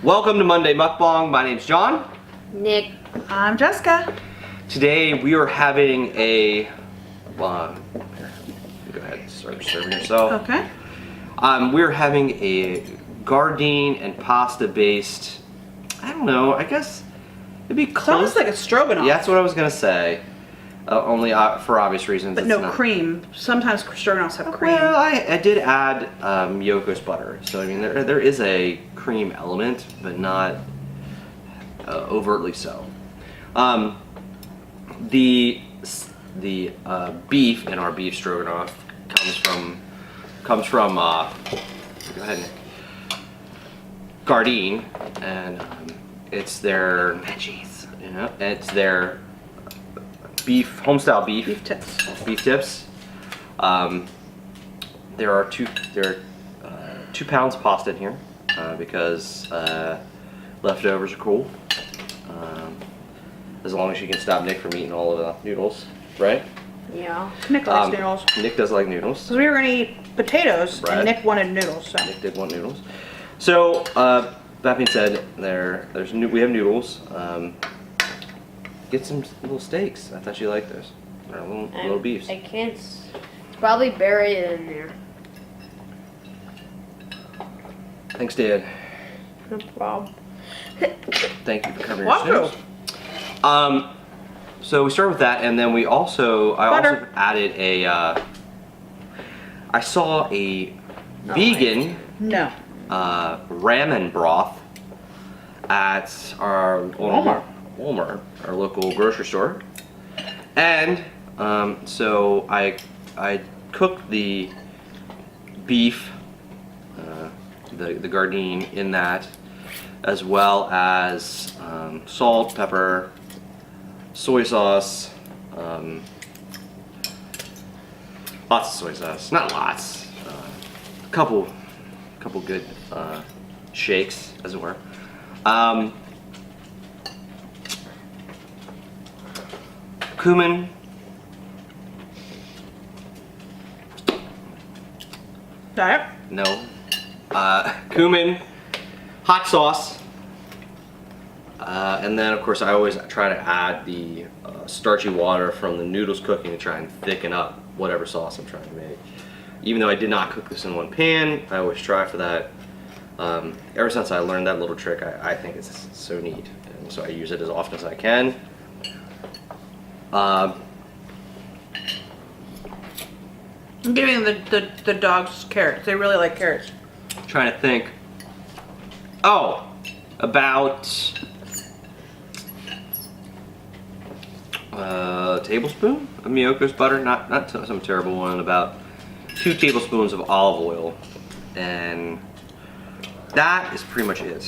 Welcome to Monday Mukbang. My name's John. Nick. I'm Jessica. Today we are having a. Here, go ahead and start serving yourself. Okay. We're having a Gardein and pasta based. I don't know. I guess it'd be close. It's almost like a stroganoff. Yeah, that's what I was gonna say. Only for obvious reasons. But it's no not... cream. Sometimes stroganoffs have cream. Well, I did add Yoko's butter, so I mean there is a cream element, but not overtly so. The beef in our beef stroganoff comes from go ahead, Nick. Gardein, and it's their veggies. You know, it's their beef, homestyle beef. Beef tips. Beef tips. There are 2 pounds of pasta in here because leftovers are cool. As long as you can stop Nick from eating all of the noodles, right? Yeah. Nick likes noodles. Nick does like noodles. Because we were going to eat potatoes, Bread. and Nick wanted noodles. So. Nick did want noodles. So that being said, we have noodles. Get some little steaks. I thought you liked those. Or little beefs. I can't. It's probably buried in there. Thanks, Dad. No problem. Thank you for covering Waffle. your snows. So we start with that, and then I also added a. I saw a vegan No. ramen broth at our Walmart, our local grocery store, and so I cooked the beef, the Gardein in that, as well as salt, pepper, soy sauce, lots of soy sauce, not lots, a couple good shakes, as it were. Cumin, Diet? no, cumin, hot sauce, and then of course I always try to add the starchy water from the noodles cooking to try and thicken up whatever sauce I'm trying to make. Even though I did not cook this in one pan, I always try for that. Ever since I learned that little trick, I think it's so neat, and so I use it as often as I can. I'm giving the dogs carrots. They really like carrots. Trying to think. Oh, about a tablespoon of Miyoko's butter, not some terrible one. About 2 tablespoons of olive oil, and that is pretty much it.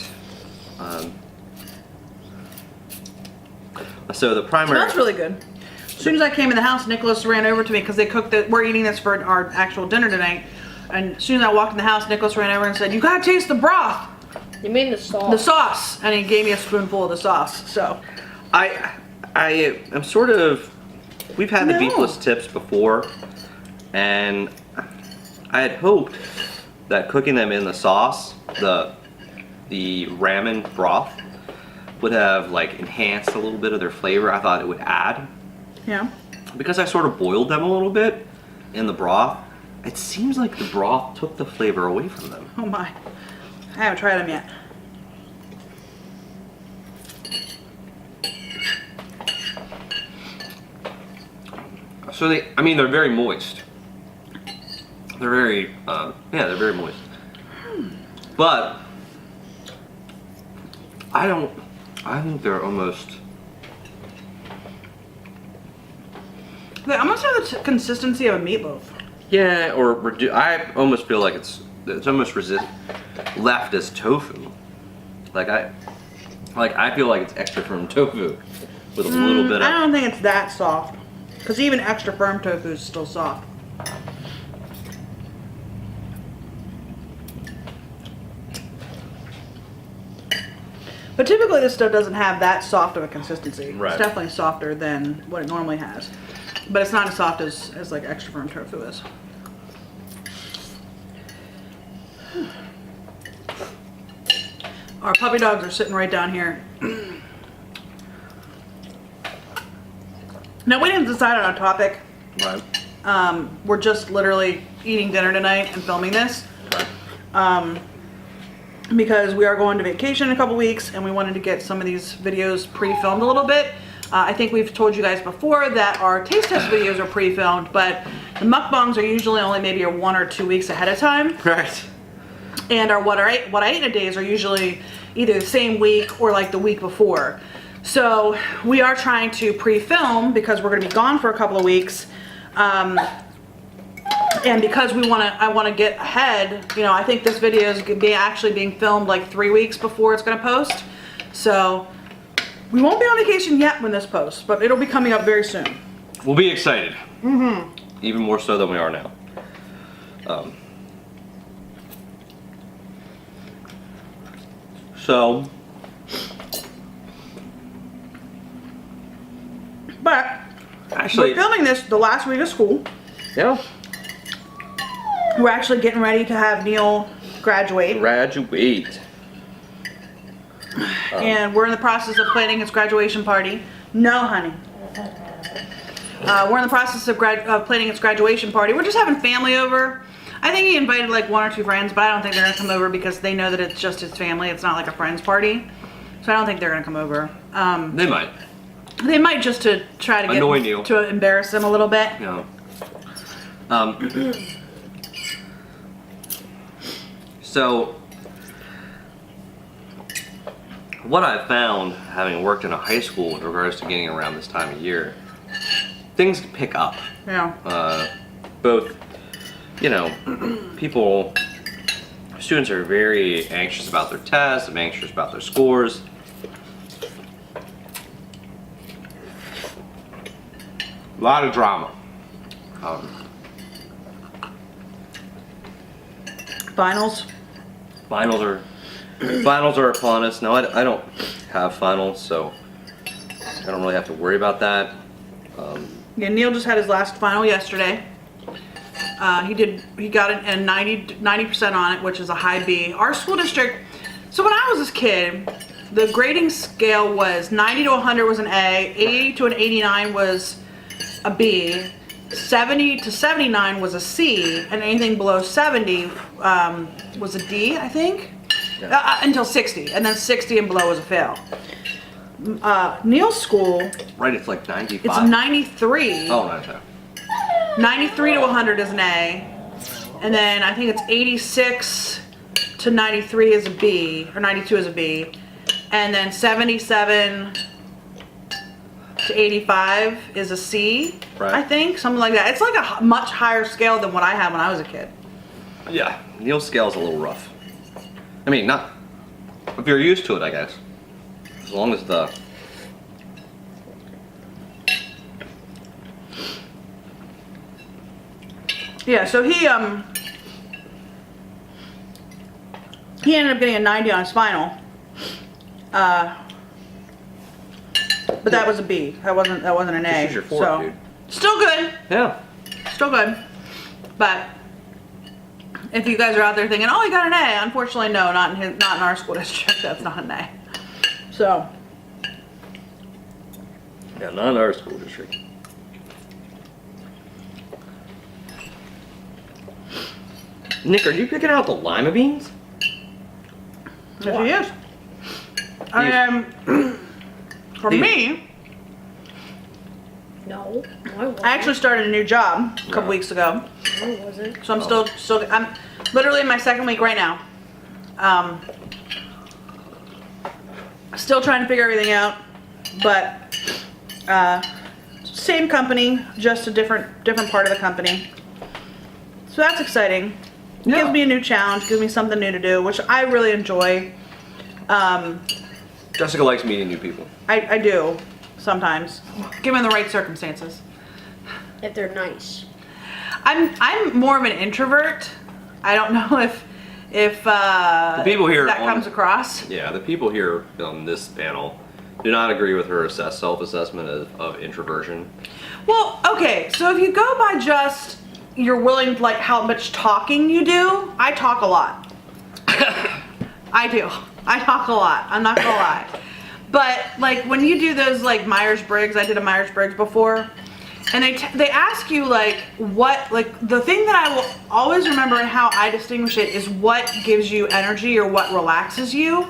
So the primary. Smells really good. As soon as I came in the house, Nicholas ran over to me because they cooked it. We're eating this for our actual dinner tonight. And as soon as I walked in the house, Nicholas ran over and said, "You gotta taste the broth." You mean the sauce? The sauce. And he gave me a spoonful of the sauce. So I am sort of. We've had the No. beefless tips before, and I had hoped that cooking them in the sauce, the ramen broth, would have like enhanced a little bit of their flavor. I thought it would add. yeah. Because I sort of boiled them a little bit in the broth, it seems like the broth took the flavor away from them. Oh my. I haven't tried them yet. So they're very moist. They're very, they're very moist. But I think they're almost. They almost have the consistency of a meatloaf. Yeah, or I almost feel like it's almost left as tofu. I feel like it's extra firm tofu with a little bit of. I don't think it's that soft. Because even extra firm tofu is still soft. But typically this stuff doesn't have that soft of a consistency. Right. It's definitely softer than what it normally has. But it's not as soft as like extra firm tofu is. Our puppy dogs are sitting right down here. Now, we didn't decide on a topic. Right. We're just literally eating dinner tonight and filming this. Right. Because we are going to vacation in a couple weeks and we wanted to get some of these videos pre-filmed a little bit. I think we've told you guys before that our taste test videos are pre-filmed, but the mukbangs are usually only maybe 1 or 2 weeks ahead of time. Right. And our what I ate in a days are usually either the same week or like the week before. So we are trying to pre-film because we're going to be gone for a couple of weeks. And because I want to get ahead, you know, I think this video is actually being filmed like 3 weeks before it's going to post. So we won't be on vacation yet when this posts, but it'll be coming up very soon. We'll be excited. Mm-hmm. Even more so than we are now. But Actually, we're filming this the last week of school. yeah. We're actually getting ready to have Neil graduate. Graduate. And we're in the process of planning his graduation party. No, honey. We're in the process of planning his graduation party. We're just having family over. I think he invited like 1 or 2 friends, but I don't think they're gonna come over because they know that it's just his family. It's not like a friend's party. So I don't think they're gonna come over. They might. They might just to try to get Annoy Neil. to embarrass him a little bit. Yeah. So, what I've found, having worked in a high school with regards to getting around this time of year, things pick up. Yeah. Both, you know, students are very anxious about their tests, and anxious about their scores. A lot of drama. Finals. Finals are upon us. Now I don't have finals, so I don't really have to worry about that. Yeah, Neil just had his last final yesterday. He got a 90% on it, which is a high B. Our school district, so when I was this kid, the grading scale was 90 to 100 was an A, 80 to an 89 was a B, 70 to 79 was a C, and anything below 70 was a D, I think, Yeah. Until 60, and then 60 and below was a fail. Neil's school, Right, it's like 95. it's 93. Oh, no, no. 93 to 100 is an A, and then I think it's 86 to 93 is a B, or 92 is a B, and then 77 to 85 is a C, Right. I think, something like that. It's like a much higher scale than what I had when I was a kid. Yeah, Neil's scale's a little rough. I mean, not if you're used to it, I guess. As long as the Yeah, so he ended up getting a 90 on his final. But that was a B. That wasn't an A. This is your fourth, so dude. still good. Yeah. Still good. But if you guys are out there thinking, "Oh, he got an A," unfortunately, no, not in our school district. That's not an A. So Yeah, not in our school district. Nick, are you picking out the lima beans? yes, he is. I am. For These- me, No, I wasn't. I actually started a new job a couple Yeah. weeks ago. I wasn't. So I'm I'm literally in my second week right now. Still trying to figure everything out, but same company, just a different part of the company. So that's exciting. Yeah. Gives me a new challenge, gives me something new to do, which I really enjoy. Jessica likes meeting new people. I do sometimes, given the right circumstances. If they're nice. I'm more of an introvert. I don't know if The people here that on- comes across. Yeah, the people here on this panel do not agree with her self-assessment of introversion. Well, okay, so if you go by just you're willing to, like, how much talking you do, I talk a lot. I do. I talk a lot. I'm not gonna lie. But like when you do those like Myers-Briggs, I did a Myers-Briggs before, and they ask you like what, like the thing that I will always remember and how I distinguish it is what gives you energy or what relaxes you.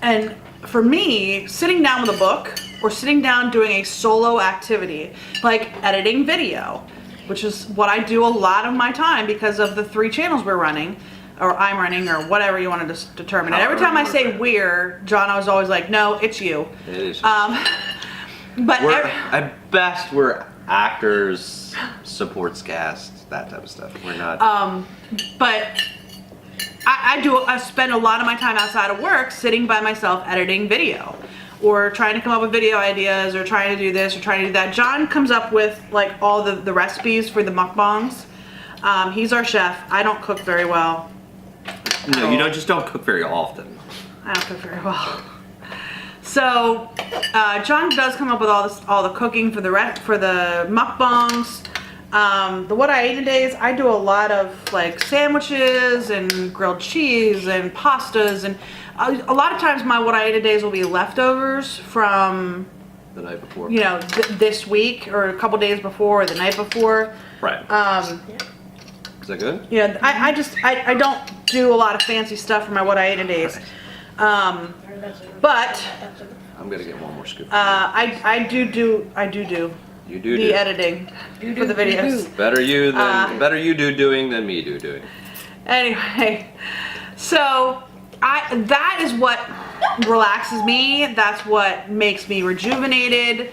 And for me, sitting down with a book or sitting down doing a solo activity like editing video, which is what I do a lot of my time because of the 3 channels we're running, or I'm running, or whatever you want to determine. And every time I say we're, John was always like, no, it's you. It is. But at best, we're actors, supports cast, that type of stuff. We're not. But I spend a lot of my time outside of work sitting by myself editing video, or trying to come up with video ideas, or trying to do this, or trying to do that. John comes up with like all the recipes for the mukbangs. He's our chef. I don't cook very well. No, you don't cook very often. I don't cook very well. So John does come up with all the cooking for the mukbangs. The what I ate today, I do a lot of like sandwiches and grilled cheese and pastas, and a lot of times my what I ate today will be leftovers from The night before. you know this week or a couple days before or the night before. Right. Is that good? Yeah, I don't do a lot of fancy stuff for my what I ate days. But I'm gonna get one more scoop. I do You do the editing for the videos. Better you doing than me doing. Anyway, so that is what relaxes me. That's what makes me rejuvenated.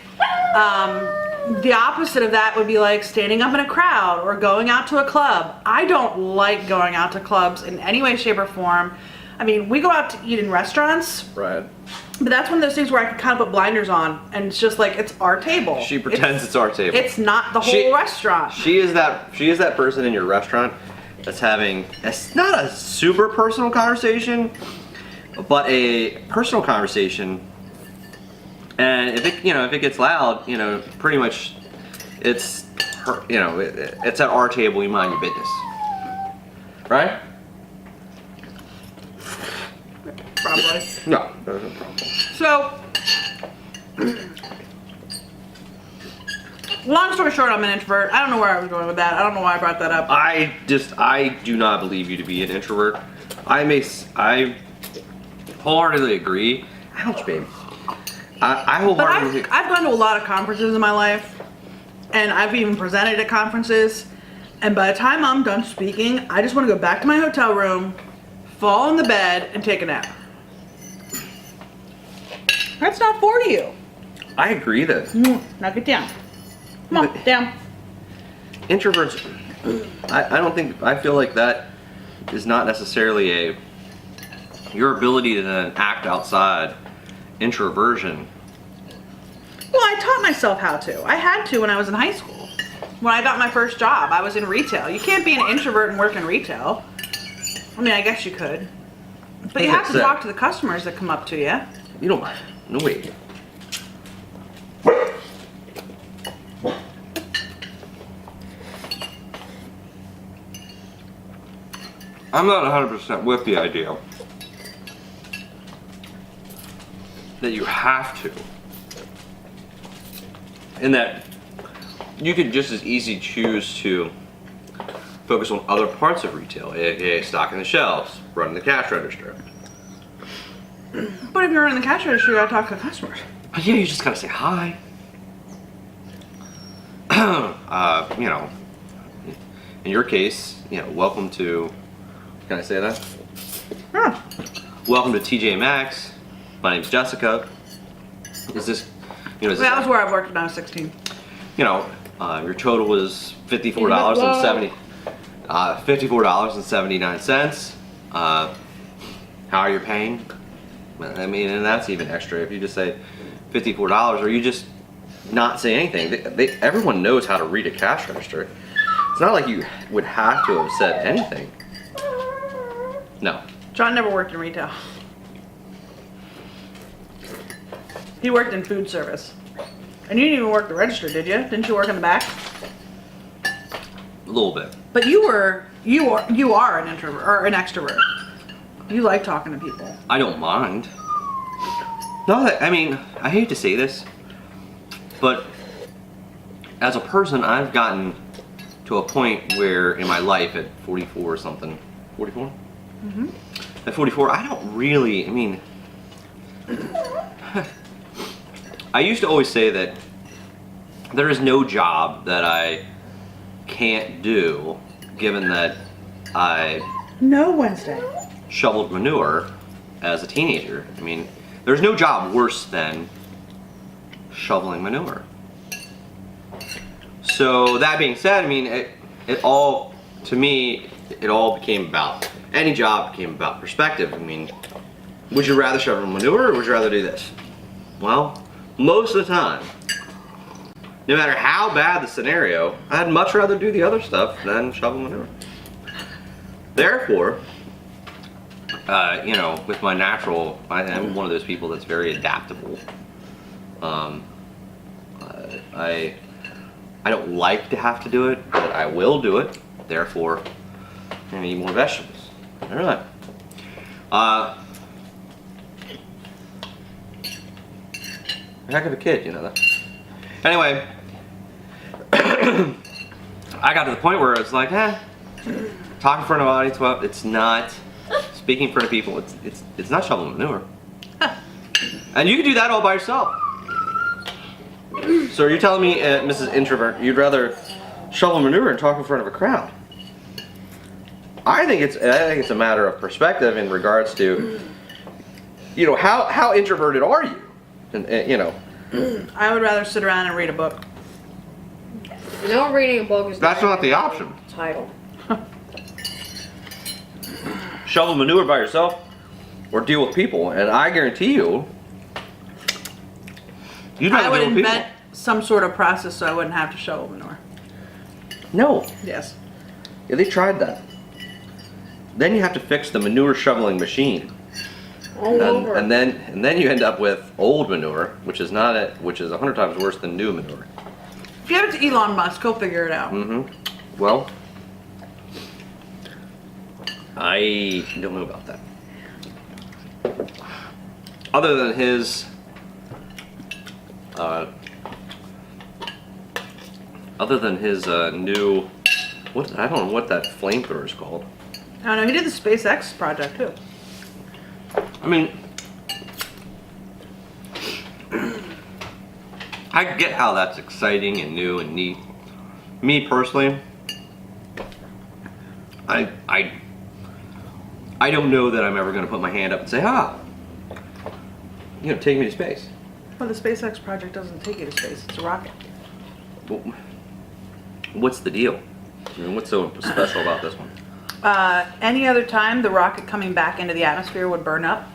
The opposite of that would be like standing up in a crowd or going out to a club. I don't like going out to clubs in any way, shape, or form. I mean, we go out to eat in restaurants, Right. but that's one of those things where I can kind of put blinders on, and it's just like it's our table. She pretends it's our table. It's not the whole restaurant. She is that person in your restaurant that's having it's not a super personal conversation, but a personal conversation. And if it gets loud, pretty much it's her, it's at our table. You mind your business, right? Probably. No, there's no problem. So, long story short, I'm an introvert. I don't know where I was going with that. I don't know why I brought that up. I do not believe you to be an introvert. I wholeheartedly agree. Ouch, babe. I But wholeheartedly. I've gone to a lot of conferences in my life, and I've even presented at conferences. And by the time I'm done speaking, I just want to go back to my hotel room, fall in the bed, and take a nap. That's not for you. I agree that Now get down. Come on, But- down. introverts. I feel like that is not necessarily your ability to then act outside introversion. Well, I taught myself how to. I had to when I was in high school. When I got my first job, I was in retail. You can't be an introvert and work in retail. I mean, I guess you could. But you have to talk to the customers that come up to you. You don't mind. No wait. I'm not 100% with the idea that you have to. And that you could just as easy choose to focus on other parts of retail, aka stocking the shelves, running the cash register. But if you're in the cash register, you gotta talk to the customers. But yeah, you just gotta say hi. In your case, welcome to, can I say that? Yeah. Welcome to TJ Maxx. My name's Jessica. Is this, That was where I worked when I was 16. Your total was $54.79. $54.79. How are you paying? I mean, and that's even extra. If you just say $54, or you just not say anything, everyone knows how to read a cash register. It's not like you would have to have said anything. No. John never worked in retail. He worked in food service. And you didn't even work the register, did you? Didn't you work in the back? A little bit. But you were You are an introvert or an extrovert. You like talking to people. I don't mind. No, I mean, I hate to say this, but as a person, I've gotten to a point where in my life at 44 or something, 44? Mm-hmm. At 44, I don't really, I mean, I used to always say that there is no job that I can't do, given that I No Wednesday. shoveled manure as a teenager. I mean, there's no job worse than shoveling manure. So that being said, I mean, it all, to me, it all became about, any job became about perspective. I mean, would you rather shovel manure or would you rather do this? Well, most of the time, no matter how bad the scenario, I'd much rather do the other stuff than shovel manure. Therefore, you know, with my natural, I'm one of those people that's very adaptable. I don't like to have to do it, but I will do it. Therefore, I'm gonna eat more vegetables. All right. Heck of a kid, you know that. Anyway, I got to the point where it's like, talking in front of an audience, well, it's not speaking in front of people. It's not shoveling manure, and you can do that all by yourself. So are you telling me, Mrs. Introvert, you'd rather shovel manure and talk in front of a crowd? I think it's a matter of perspective in regards to, you know, how introverted are you, and you know. I would rather sit around and read a book. No, reading a book is That's not the option. title. Shovel manure by yourself or deal with people, and I guarantee you, you'd rather I would deal with people. invent some sort of process so I wouldn't have to shovel manure. No, Yes. yeah, they tried that. Then you have to fix the manure shoveling machine, All over. and then you end up with old manure, which is 100 times worse than new manure. If you have it to Elon Musk, he'll figure it out. Mm-hmm. Well, I don't know about that. Other than his, new, I don't know what that flamethrower is called. I don't know. He did the SpaceX project too. I mean, I get how that's exciting and new and neat. Me personally, I don't know that I'm ever going to put my hand up and say, you know, take me to space. Well, the SpaceX project doesn't take you to space. It's a rocket. Well, what's the deal? I mean, what's so special about this one? Any other time, the rocket coming back into the atmosphere would burn up.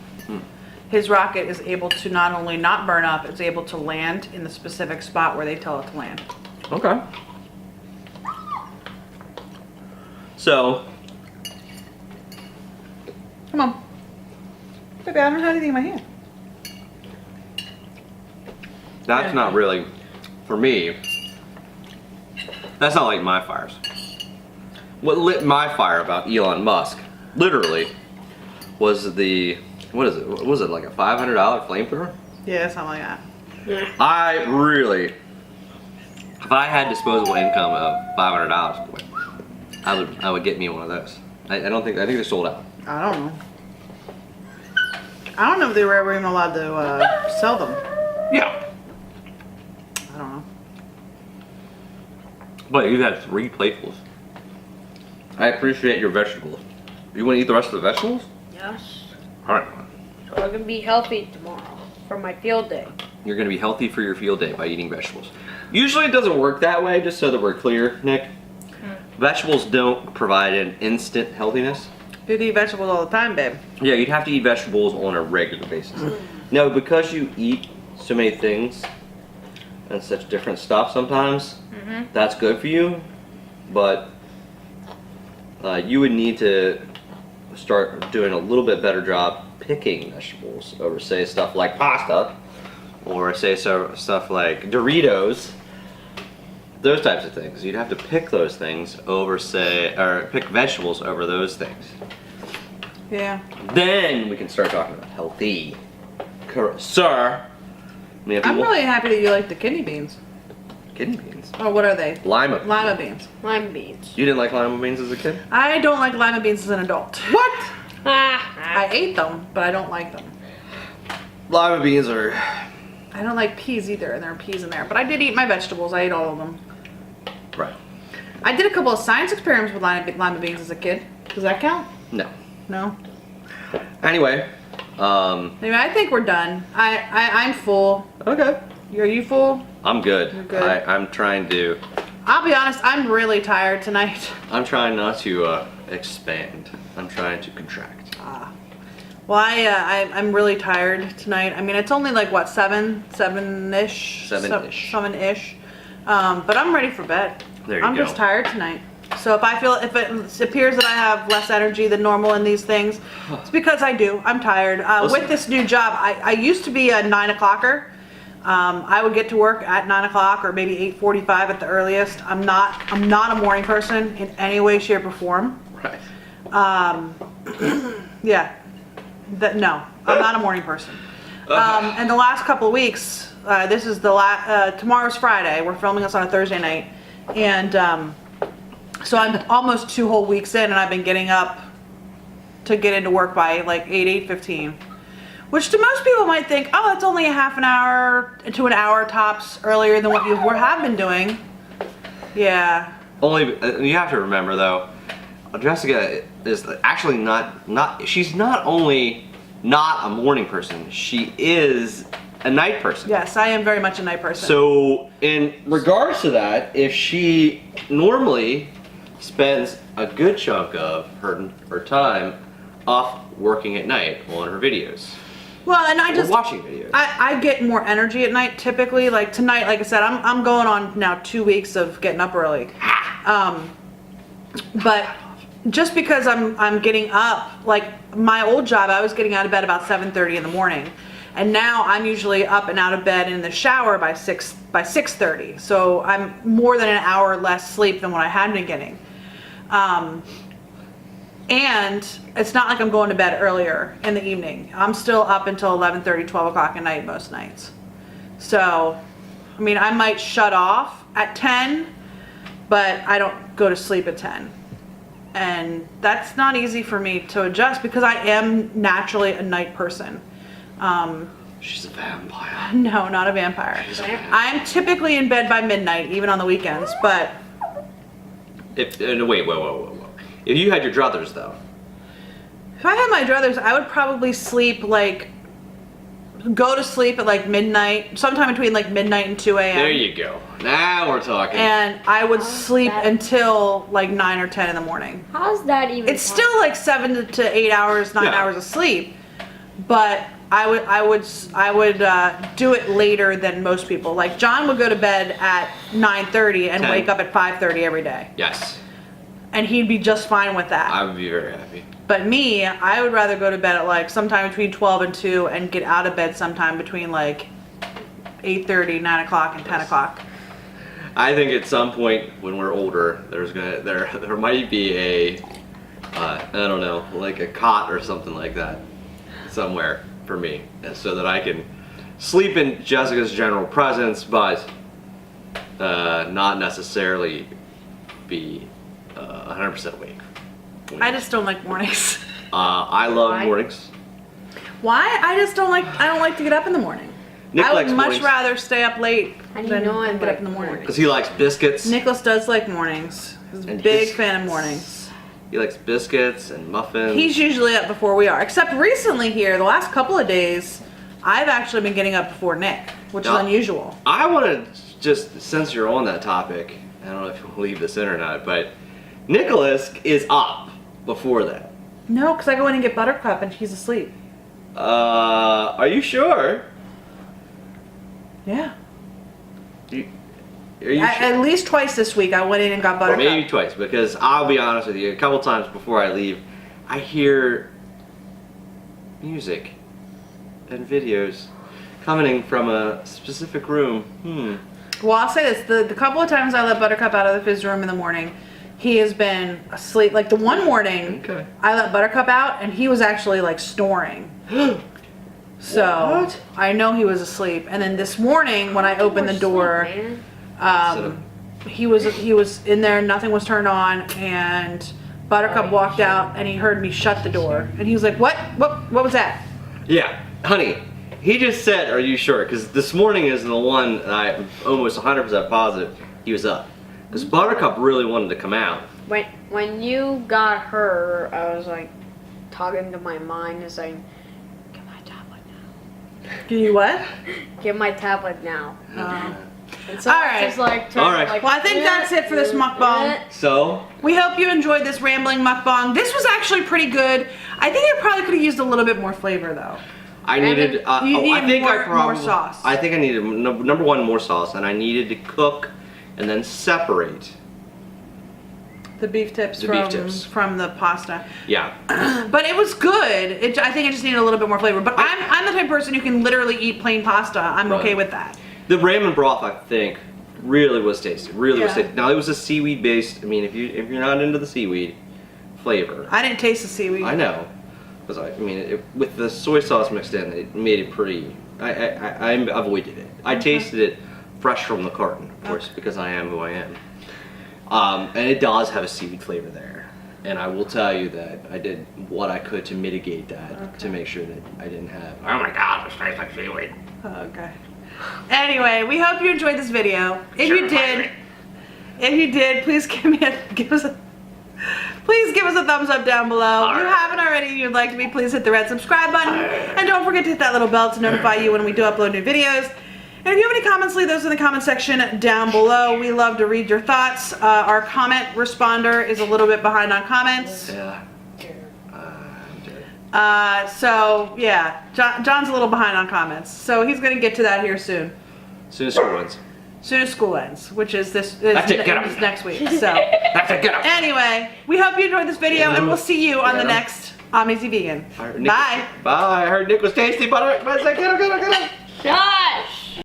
His rocket is able to not only not burn up, it's able to land in the specific spot where they tell it to land. Okay. So, Come on. Baby, I don't have anything in my hand. that's not really, for me, that's not like my fires. What lit my fire about Elon Musk, literally, was the, what is it? What was it, like a $500 flamethrower? Yeah, something like that. Yeah. I really, if I had disposable income of $500, boy, I would get me one of those. I think they're sold out. I don't know. I don't know if they were ever even allowed to sell them. Yeah. I don't know. But you had 3 platefuls. I appreciate your vegetables. You want to eat the rest of the vegetables? Yes. All right. So I can be healthy tomorrow for my field day. You're going to be healthy for your field day by eating vegetables. Usually it doesn't work that way, just so that we're clear, Nick. Vegetables don't provide an instant healthiness. You eat vegetables all the time, babe. Yeah, you'd have to eat vegetables on a regular basis. No, because you eat so many things and such different stuff sometimes, that's good for you, but you would need to start doing a little bit better job picking vegetables over, say, stuff like pasta, or say stuff like Doritos. those types of things. You'd have to pick those things over, say, or pick vegetables over those things. Yeah. Then we can start talking about healthy. Sir. I mean, if you I'm want- really happy that you like the kidney beans. Kidney beans. Oh, what are they? Lima. Lima beans. Lima beans. You didn't like lima beans as a kid? I don't like lima beans as an adult. What? I ate them, but I don't like them. Lima beans are... I don't like peas either, and there are peas in there. But I did eat my vegetables. I ate all of them. Right. I did a couple of science experiments with lima beans as a kid. Does that count? No. No? Anyway. Anyway, I think we're done. I'm full. Okay. Are you full? I'm good. You're good. I'm trying to... I'll be honest, I'm really tired tonight. I'm trying not to expand. I'm trying to contract. Well, I'm really tired tonight. I mean, it's only like what, seven-ish. Seven-ish. But I'm ready for bed. There you I'm go. just tired tonight. So if it appears that I have less energy than normal in these things, it's because I do. I'm tired. Listen. With this new job, I used to be a 9 o'clocker. I would get to work at 9 o'clock or maybe 8:45 at the earliest. I'm not a morning person in any way, shape, or form. Right. Yeah. No, I'm not a morning person. And the last couple of weeks, this is tomorrow's Friday. We're filming this on a Thursday night, and so I'm almost 2 whole weeks in, and I've been getting up to get into work by like 8:15, which to most people might think, oh, that's only a half an hour to an hour tops earlier than what you have been doing. Yeah. Only you have to remember though, Jessica is actually not. She's not only not a morning person. She is a night person. Yes, I am very much a night person. So in regards to that, if she normally spends a good chunk of her time off working at night on her videos. Well, and I Or just watching videos. I get more energy at night typically. Like tonight, like I said, I'm going on now 2 weeks of getting up early. But just because I'm getting up, like my old job, I was getting out of bed about 7:30 in the morning, and now I'm usually up and out of bed and in the shower by 6:30. So I'm more than an hour less sleep than what I had been getting. And it's not like I'm going to bed earlier in the evening. I'm still up until 11:30, 12 o'clock at night most nights. So, I mean, I might shut off at 10, but I don't go to sleep at 10. And that's not easy for me to adjust because I am naturally a night person. She's a vampire. No, not a vampire. She's a vampire. I'm typically in bed by midnight, even on the weekends, but Wait, whoa. If you had your druthers though. if I had my druthers, I would probably go to sleep at like midnight, sometime between like midnight and 2 a.m. There you go. Now we're talking. And I would sleep that? until like 9 or 10 in the morning. How's that even? It's still like 7 to 8 hours, 9 Yeah. hours of sleep, but I would do it later than most people. Like John would go to bed at 9:30 and 10. wake up at 5:30 every day, Yes, and he'd be just fine with that. I would be very happy. But me, I would rather go to bed at like sometime between 12 and 2 and get out of bed sometime between like 8:30, 9 o'clock, and 10 o'clock. I think at some point when we're older, there might be a I don't know, like a cot or something like that somewhere for me, so that I can sleep in Jessica's general presence, but not necessarily be 100% awake. I just don't like mornings. I love Why? mornings. Why? I don't like to get up in the morning. Nick I would likes much mornings. rather stay up late How do you than know I get like up in the morning. Because he likes biscuits. Nicholas does like mornings. He's a And big his- fan of mornings. He likes biscuits and muffins. He's usually up before we are. Except recently here, the last couple of days, I've actually been getting up before Nick, which is Now- unusual. I want to just, since you're on that topic, I don't know if you'll leave this in or not, but Nicholas is up before that. No, because I go in and get Buttercup and he's asleep. Are you sure? Yeah. Are you sure? At least twice this week, I went in and got Or Buttercup. maybe twice, because I'll be honest with you, a couple times before I leave, I hear music and videos coming from a specific room. Well, I'll say this: the couple of times I let Buttercup out of the fizz room in the morning, he has been asleep. Like the one morning, Okay. I let Buttercup out, and he was actually like snoring. So What? I know he was asleep. And then this morning, when I opened the door, he was in there. Nothing was turned on, and Buttercup walked out, and he heard me shut the door, and he was like, "What? What was that?" Yeah, honey. He just said, "Are you sure?" Because this morning is the one that I'm almost 100% positive he was up. Because Buttercup really wanted to come out. When you got her, I was like talking to my mind and saying, "Get my tablet now. Can you what? Get my tablet now." And so All I right. just like turned, All right. like, Well, I think that's it for this mukbang. So, We hope you enjoyed this rambling mukbang. This was actually pretty good. I think it probably could have used a little bit more flavor though. I needed. You I need think I more probably. sauce. I think I needed number one more sauce, and I needed to cook and then separate. The beef tips, The from, beef tips. from the pasta. Yeah. But it was good. I think it just needed a little bit more flavor. But I'm the type of person who can literally eat plain pasta. I'm okay Right. with that. The ramen broth, I think, really was tasty. Really was Yeah. tasty. Now it was a seaweed based. I mean, if you're not into the seaweed flavor, I didn't taste the seaweed. I know, because I mean, with the soy sauce mixed in, it made it pretty. I avoided it. I tasted it fresh from the carton, of course, because I am who I am. And it does have a seaweed flavor there. And I will tell you that I did what I could to mitigate that, to make sure that I didn't have, oh my god, this tastes like seaweed. Okay. Anyway, we hope you enjoyed this video. If you did, please give us a thumbs up down below. If you haven't already and you'd like to be, please hit the red subscribe button. And don't forget to hit that little bell to notify you when we do upload new videos. And if you have any comments, leave those in the comment section down below. We love to read your thoughts. Our comment responder is a little bit behind on comments. Yeah. So yeah, John's a little behind on comments. So he's gonna get to that here soon. Soon as school ends. Soon as school ends, which is this That's it, get 'em. is next week. So That's it, get up. anyway, we hope you enjoyed this video, and we'll see you on the next Omnis Vegan. Bye. Bye. I heard Nick was tasty, but get him. Shut